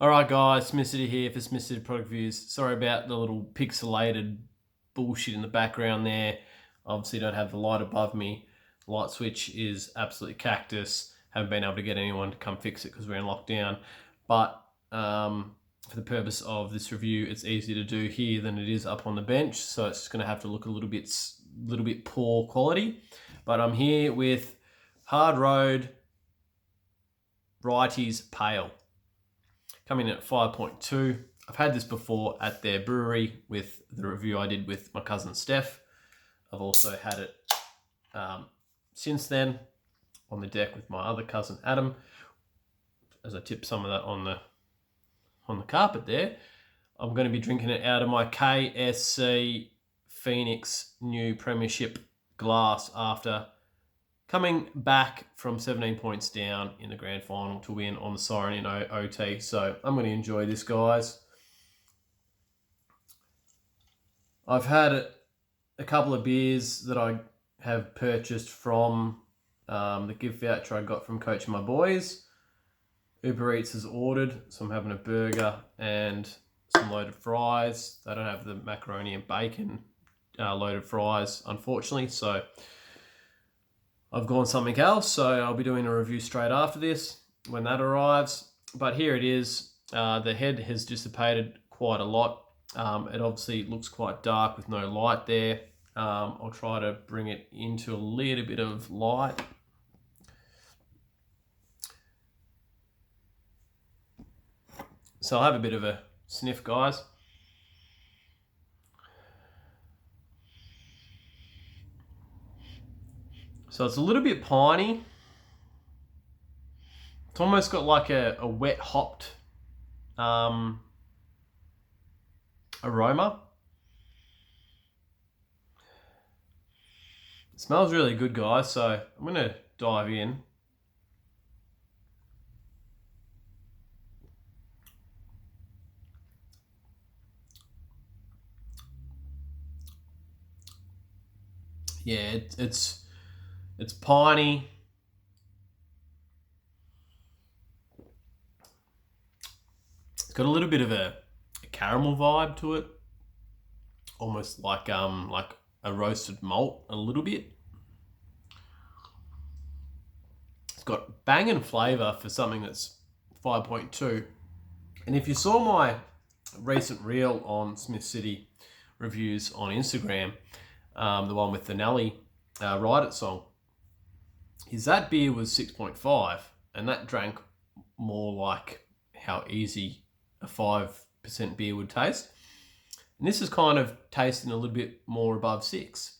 Alright guys, Smith City here for Smith City Product Reviews. Sorry about the little pixelated bullshit in the background there. Obviously don't have the light above me. The light switch is absolutely cactus. Haven't been able to get anyone to come fix it because we're in lockdown. But for the purpose of this review, it's easier to do here than it is up on the bench. So it's just going to have to look a little bit poor quality. But I'm here with Hardroad Righty's Pale. Coming in at 5.2. I've had this before at their brewery with the review I did with my cousin Steph. I've also had it since then on the deck with my other cousin Adam, as I tip some of that on the carpet there. I'm going to be drinking it out of my KSC Phoenix new premiership glass after coming back from 17 points down in the grand final to win on the siren in OT. So I'm going to enjoy this, guys. I've had a couple of beers that I have purchased from the gift voucher I got from Coach My Boys. Uber Eats has ordered, so I'm having a burger and some loaded fries. They don't have the macaroni and bacon loaded fries, unfortunately, so I've gone something else, so I'll be doing a review straight after this when that arrives. But here it is. The head has dissipated quite a lot. It obviously looks quite dark with no light there. I'll try to bring it into a little bit of light. So I'll have a bit of a sniff, guys. So it's a little bit piney. It's almost got like a wet hopped aroma. It smells really good, guys, so I'm going to dive in. Yeah, it's piney. It's got a little bit of a caramel vibe to it, almost like a roasted malt a little bit. It's got banging flavour for something that's 5.2. And if you saw my recent reel on Smith City Reviews on Instagram, the one with the Nelly Ride It song, that beer was 6.5, and that drank more like how easy a 5% beer would taste. And this is kind of tasting a little bit more above 6.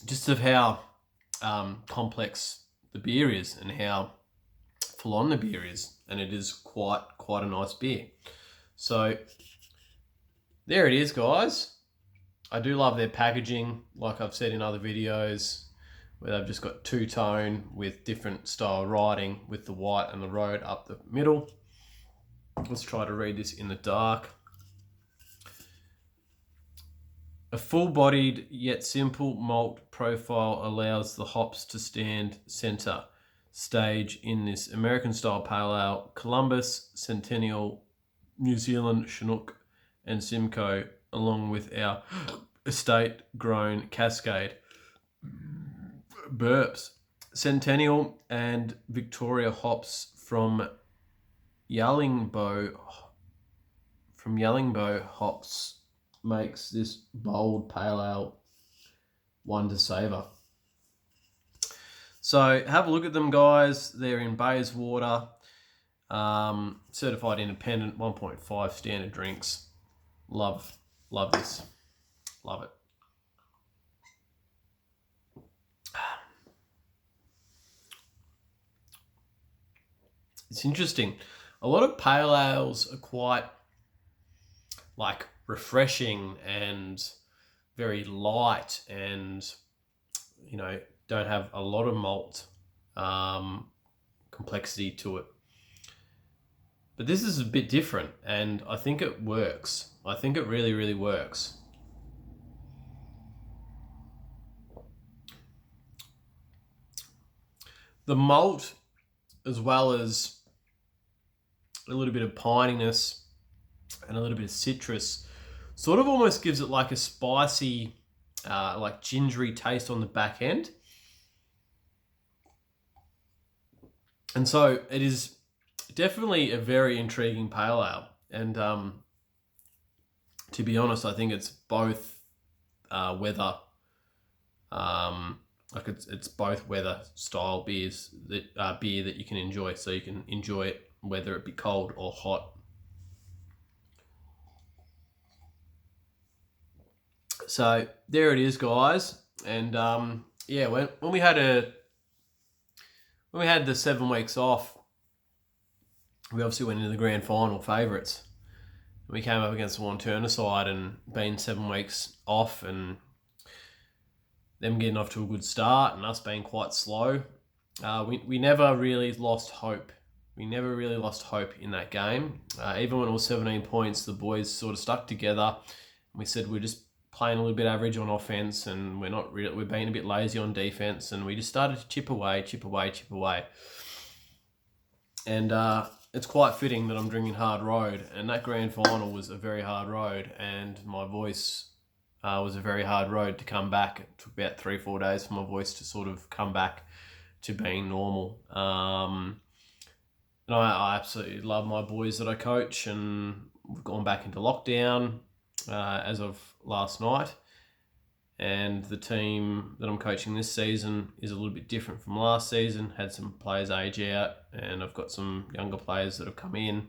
Just of how complex the beer is and how full on the beer is, and it is quite a nice beer. So there it is, guys. I do love their packaging, like I've said in other videos, where they've just got two-tone with different style writing with the white and the road up the middle. Let's try to read this in the dark. A full-bodied yet simple malt profile allows the hops to stand center stage in this American-style pale ale. Columbus, Centennial, New Zealand, Chinook, and Simcoe, along with our estate-grown Cascade. Burps. Centennial and Victoria hops from Yellingbo hops makes this bold pale ale one to savour. So have a look at them, guys. They're in Bayswater, certified independent, 1.5 standard drinks. Love this. Love it. It's interesting. A lot of pale ales are quite like refreshing and very light, and don't have a lot of malt complexity to it. But this is a bit different, and I think it works. I think it really, really works. The malt as well as a little bit of pininess and a little bit of citrus, sort of almost gives it like a spicy, like gingery taste on the back end. And so it is definitely a very intriguing pale ale. And to be honest, I think it's both weather, like it's both weather style beers that beer that you can enjoy. So you can enjoy it whether it be cold or hot. So there it is, guys. And yeah, when we had the 7 weeks off, we obviously went into the grand final favourites. We came up against the Warren Turner side and been 7 weeks off and them getting off to a good start and us being quite slow. We never really lost hope. We never really lost hope in that game. Even when it was 17 points, the boys sort of stuck together. We said we're just playing a little bit average on offense and we're being a bit lazy on defense, and we just started to chip away. And it's quite fitting that I'm drinking hard road, and that grand final was a very hard road, and my voice was a very hard road to come back. It took about 3-4 days for my voice to sort of come back to being normal. And I absolutely love my boys that I coach, and we've gone back into lockdown as of last night. And the team that I'm coaching this season is a little bit different from last season. Had some players age out, and I've got some younger players that have come in.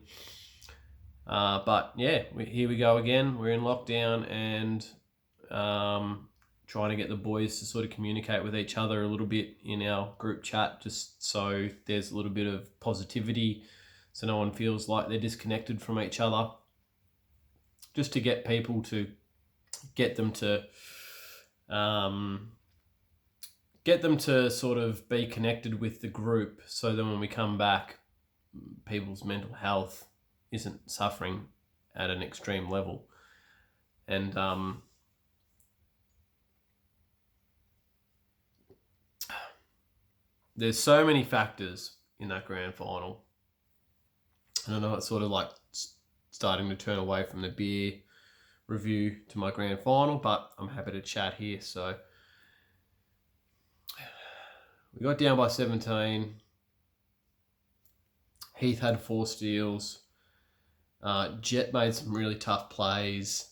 But yeah, here we go again. We're in lockdown and trying to get the boys to sort of communicate with each other a little bit in our group chat, just so there's a little bit of positivity, so no one feels like they're disconnected from each other. Just to get people to get them to sort of be connected with the group, so then when we come back, people's mental health isn't suffering at an extreme level. And there's so many factors in that grand final. And I know it's sort of like starting to turn away from the beer review to my grand final, but I'm happy to chat here. So we got down by 17. Heath had 4 steals. Jet made some really tough plays.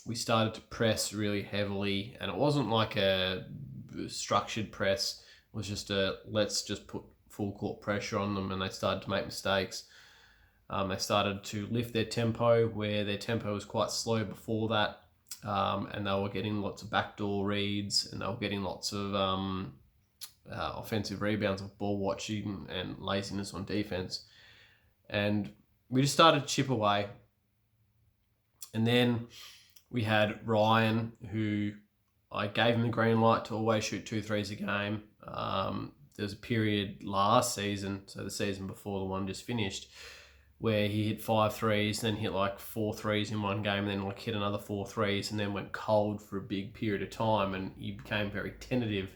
We started to press really heavily, and it wasn't like a structured press. It was just let's just put full court pressure on them, and they started to make mistakes. They started to lift their tempo, where their tempo was quite slow before that, and they were getting lots of backdoor reads, and they were getting lots of offensive rebounds with ball watching and laziness on defense. And we just started to chip away. And then we had Ryan, who I gave him the green light to always shoot 2 threes a game. There was a period last season, so the season before the one just finished, where he hit 5 threes, then hit like 4 threes in one game, and then like hit another 4 threes, and then went cold for a big period of time, and he became very tentative.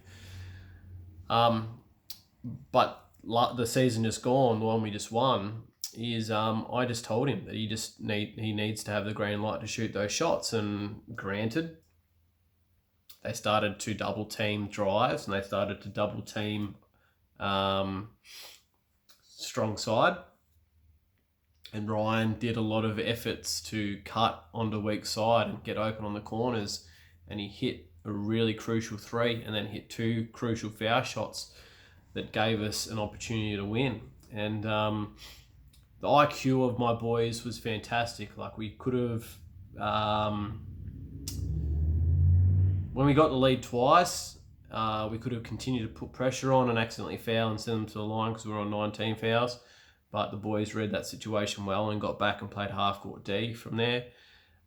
But the season just gone, the one we just won, is I just told him that he needs to have the green light to shoot those shots, and granted, they started to double team drives, and they started to double team strong side. And Ryan did a lot of efforts to cut onto weak side and get open on the corners, and he hit a really crucial 3 and then hit 2 crucial foul shots that gave us an opportunity to win. And the IQ of my boys was fantastic. Like, we could have, when we got the lead twice, we could have continued to put pressure on and accidentally foul and send them to the line because we were on 19 fouls. But the boys read that situation well and got back and played half-court D from there.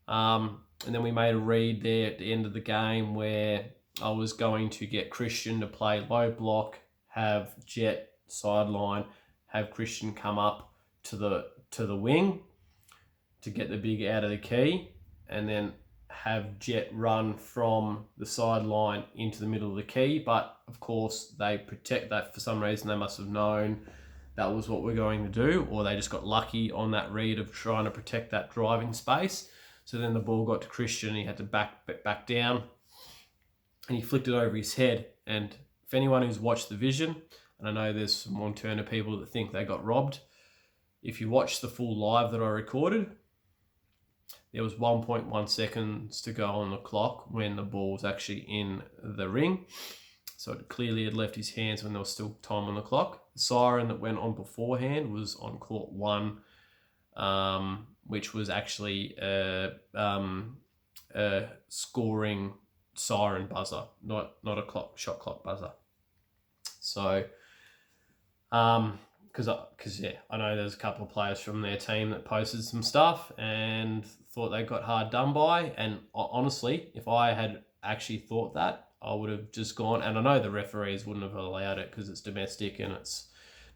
And then we made a read there at the end of the game where I was going to get Christian to play low block, have Jet sideline, have Christian come up to the wing to get the big out of the key. And then have jet run from the sideline into the middle of the key, but of course they protect that. For some reason they must have known that was what we're going to do, or they just got lucky on that read of trying to protect that driving space. So then the ball got to Christian and he had to back down, and he flicked it over his head. And if anyone who's watched the vision, and I know there's some Montana people that think they got robbed, if you watch the full live that I recorded, there was 1.1 seconds to go on the clock when the ball was actually in the ring. So it clearly had left his hands when there was still time on the clock. The siren that went on beforehand was on court 1, which was actually a scoring siren buzzer, not a shot clock buzzer. So, because yeah, I know there's a couple of players from their team that posted some stuff and thought they got hard done by. And honestly, if I had actually thought that, I would have just gone. And I know the referees wouldn't have allowed it because it's domestic and it's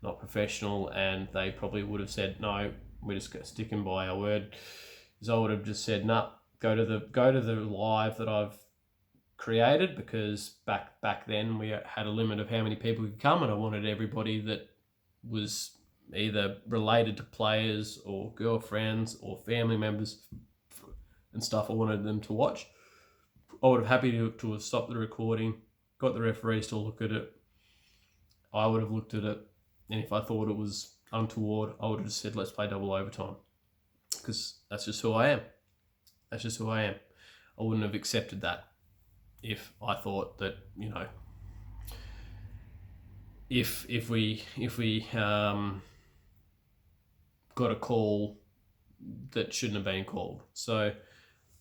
not professional, and they probably would have said no, we're just sticking by our word. So I would have just said no, go to the live that I've created, because back then we had a limit of how many people could come, and I wanted everybody that was either related to players or girlfriends or family members and stuff, I wanted them to watch. I would have happy to have stopped the recording, got the referees to look at it. I would have looked at it, and if I thought it was untoward, I would have just said, let's play double overtime, because that's just who I am. That's just who I am. I wouldn't have accepted that if I thought that, you know, if we got a call that shouldn't have been called. So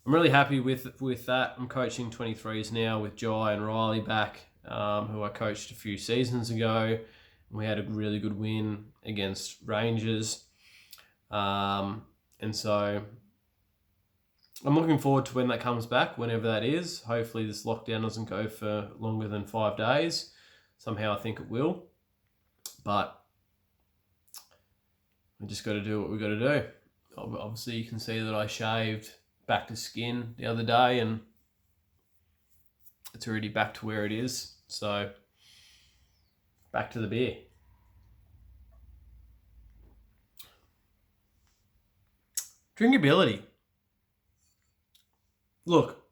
I'm really happy with that. I'm coaching 23s now with Jai and Riley back, who I coached a few seasons ago. We had a really good win against Rangers, and so I'm looking forward to when that comes back, whenever that is. Hopefully this lockdown doesn't go for longer than 5 days. Somehow I think it will. But we just got to do what we got to do. Obviously you can see that I shaved back to skin the other day, and it's already back to where it is. So back to the beer. Drinkability. Look,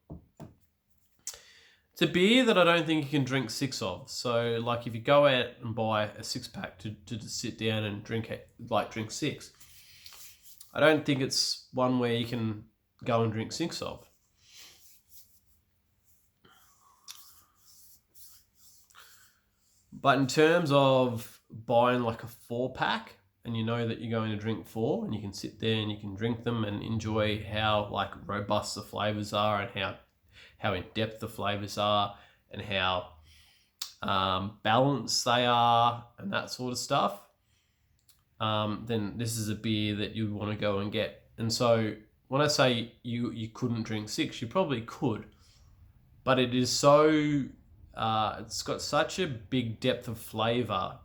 it's a beer that I don't think you can drink 6 of. So, like, if you go out and buy a 6-pack to just sit down and drink 6, I don't think it's one where you can go and drink 6 of. But in terms of buying like a 4-pack, and you know that you're going to drink 4, and you can sit there and you can drink them and enjoy how like robust the flavors are, and how in depth the flavors are, and how balanced they are, and that sort of stuff, then this is a beer that you want to go and get. And so when I say you couldn't drink 6, you probably could, but it is so it's got such a big depth of flavor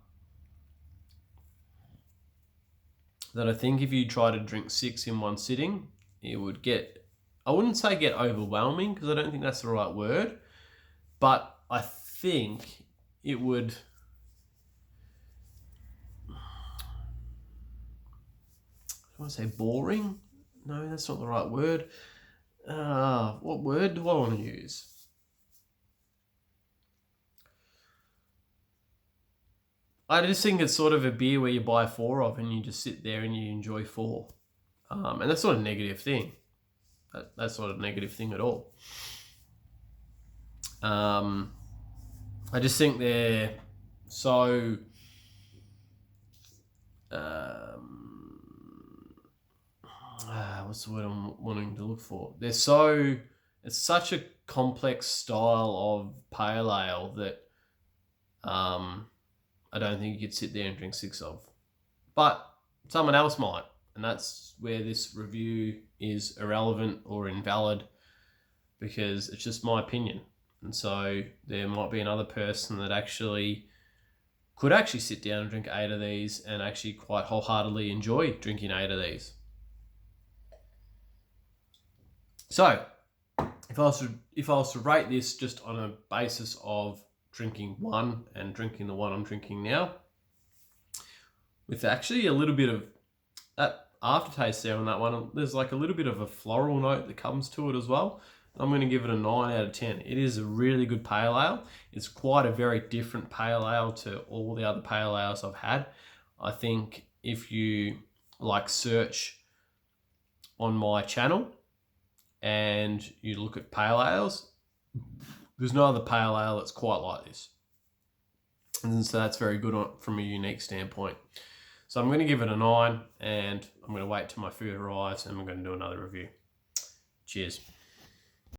that I think if you try to drink 6 in one sitting, it would get, I wouldn't say get overwhelming, because I don't think that's the right word, but I think it would, I don't want to say boring. No, that's not the right word. What word do I want to use? I just think it's sort of a beer where you buy 4 of and you just sit there and you enjoy 4. And that's not a negative thing. That's not a negative thing at all. I just think they're so... what's the word I'm wanting to look for? It's such a complex style of pale ale that I don't think you could sit there and drink 6 of. But someone else might, and that's where this review is irrelevant or invalid, because it's just my opinion. And so there might be another person that could actually sit down and drink 8 of these and actually quite wholeheartedly enjoy drinking 8 of these. So, if I was to rate this just on a basis of drinking one and drinking the one I'm drinking now, with actually a little bit of that aftertaste there on that one, there's like a little bit of a floral note that comes to it as well. I'm going to give it a 9 out of 10. It is a really good pale ale. It's quite a very different pale ale to all the other pale ales I've had. I think if you like search on my channel and you look at pale ales, there's no other pale ale that's quite like this. And so that's very good from a unique standpoint. So I'm going to give it a 9, and I'm going to wait till my food arrives and we're going to do another review. Cheers.